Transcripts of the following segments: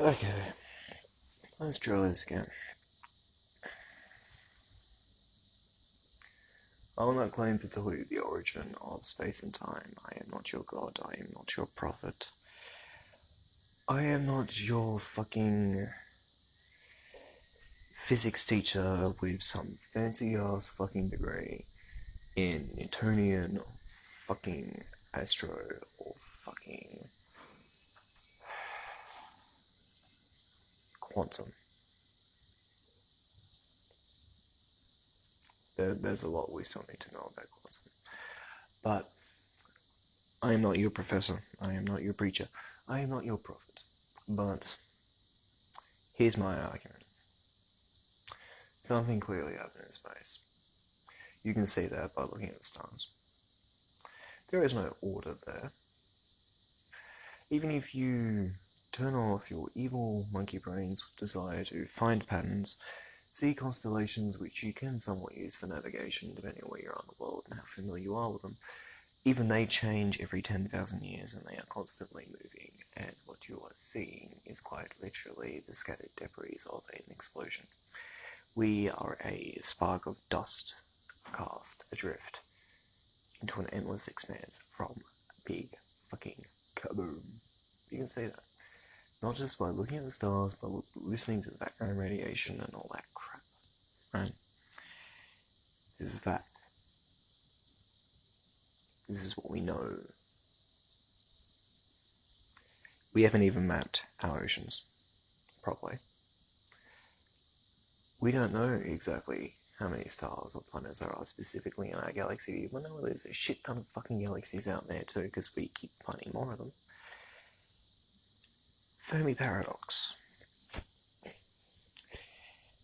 Okay, let's try this again. I will not claim to tell you the origin of space and time. I am not your god, I am not your prophet. I am not your fucking physics teacher with some fancy ass fucking degree in Newtonian or fucking astro or fucking quantum. There's a lot we still need to know about quantum. But I am not your professor. I am not your preacher. I am not your prophet. But here's my argument. Something clearly happened in space. You can see that by looking at the stars. There is no order there. Even if you turn off your evil monkey brain's desire to find patterns, see constellations which you can somewhat use for navigation depending on where you are in the world and how familiar you are with them, even they change every 10,000 years and they are constantly moving, and what you are seeing is quite literally the scattered debris of an explosion. We are a spark of dust cast adrift into an endless expanse from a big fucking kaboom. You can see that. Not just by looking at the stars, but listening to the background radiation and all that crap. Right? This is fact. This is what we know. We haven't even mapped our oceans properly. We don't know exactly how many stars or planets there are specifically in our galaxy. We know there's a shit ton of fucking galaxies out there too, because we keep finding more of them. Fermi paradox.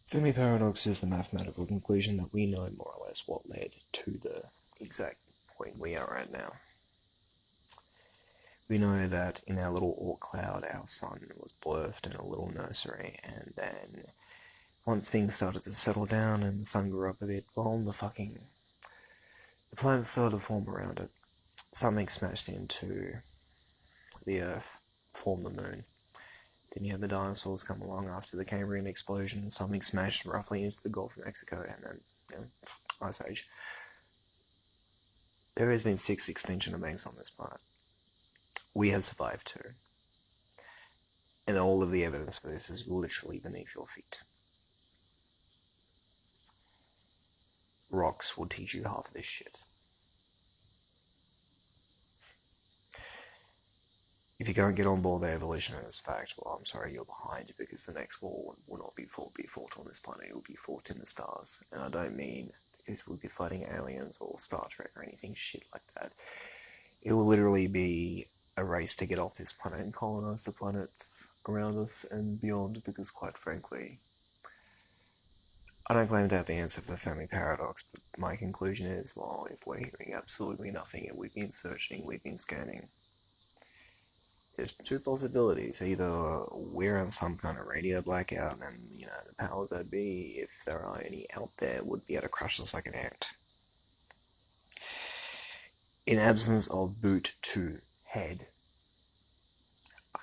Fermi paradox is the mathematical conclusion that we know more or less what led to the exact point we are at now. We know that in our little Oort cloud, our sun was birthed in a little nursery, and then once things started to settle down and the sun grew up a bit, well, the planets started to form around it. Something smashed into the Earth, formed the moon. Then you have the dinosaurs come along after the Cambrian explosion, and something smashed roughly into the Gulf of Mexico, and then, Ice Age. There has been 6 extinction events on this planet. We have survived 2. And all of the evidence for this is literally beneath your feet. Rocks will teach you half of this shit. If you can't get on board the evolutionist fact, well, I'm sorry, you're behind, because the next war will not be fought on this planet, it will be fought in the stars. And I don't mean because we'll be fighting aliens or Star Trek or anything shit like that. It will literally be a race to get off this planet and colonize the planets around us and beyond, because quite frankly, I don't claim to have the answer for the Fermi paradox, but my conclusion is, well, if we're hearing absolutely nothing and we've been searching, we've been scanning, there's 2 possibilities. Either we're on some kind of radio blackout and, the powers that be, if there are any out there, would be able to crush us like an ant. In absence of boot to head,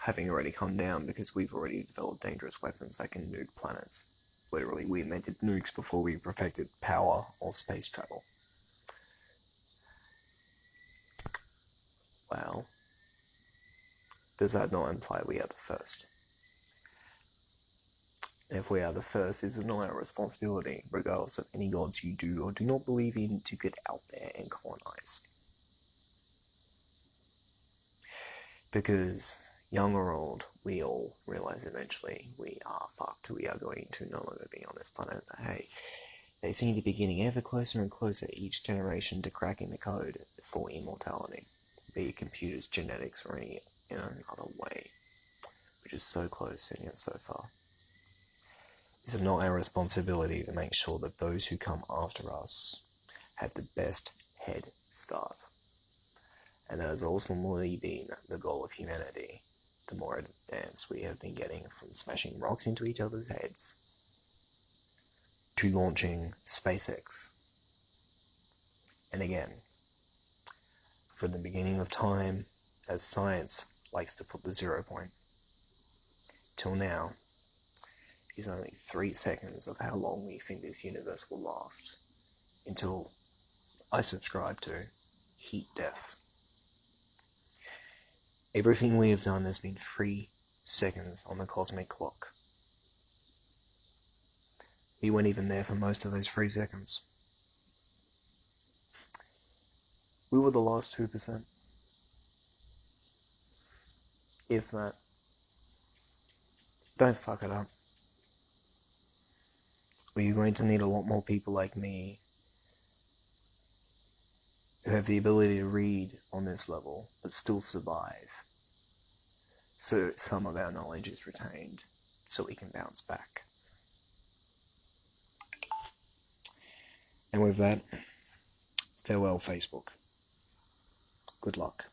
having already come down because we've already developed dangerous weapons that can nuke planets. Literally, we invented nukes before we perfected power or space travel. Well, does that not imply we are the first? And if we are the first, is it not our responsibility, regardless of any gods you do or do not believe in, to get out there and colonize? Because, young or old, we all realize eventually we are fucked. We are going to no longer be on this planet. But hey, they seem to be getting ever closer and closer each generation to cracking the code for immortality, be it computers, genetics, or any other way, which is so close and yet so far. Is it not our responsibility to make sure that those who come after us have the best head start? And that has ultimately been the goal of humanity, the more advanced we have been getting, from smashing rocks into each other's heads to launching SpaceX. And again, from the beginning of time, as science likes to put the 0 point, till now is only 3 seconds of how long we think this universe will last until I subscribe to heat death. Everything we have done has been 3 seconds on the cosmic clock. We weren't even there for most of those 3 seconds. We were the last 2%. If that. Don't fuck it up. Or you're going to need a lot more people like me who have the ability to read on this level, but still survive. So some of our knowledge is retained, so we can bounce back. And with that, farewell Facebook. Good luck.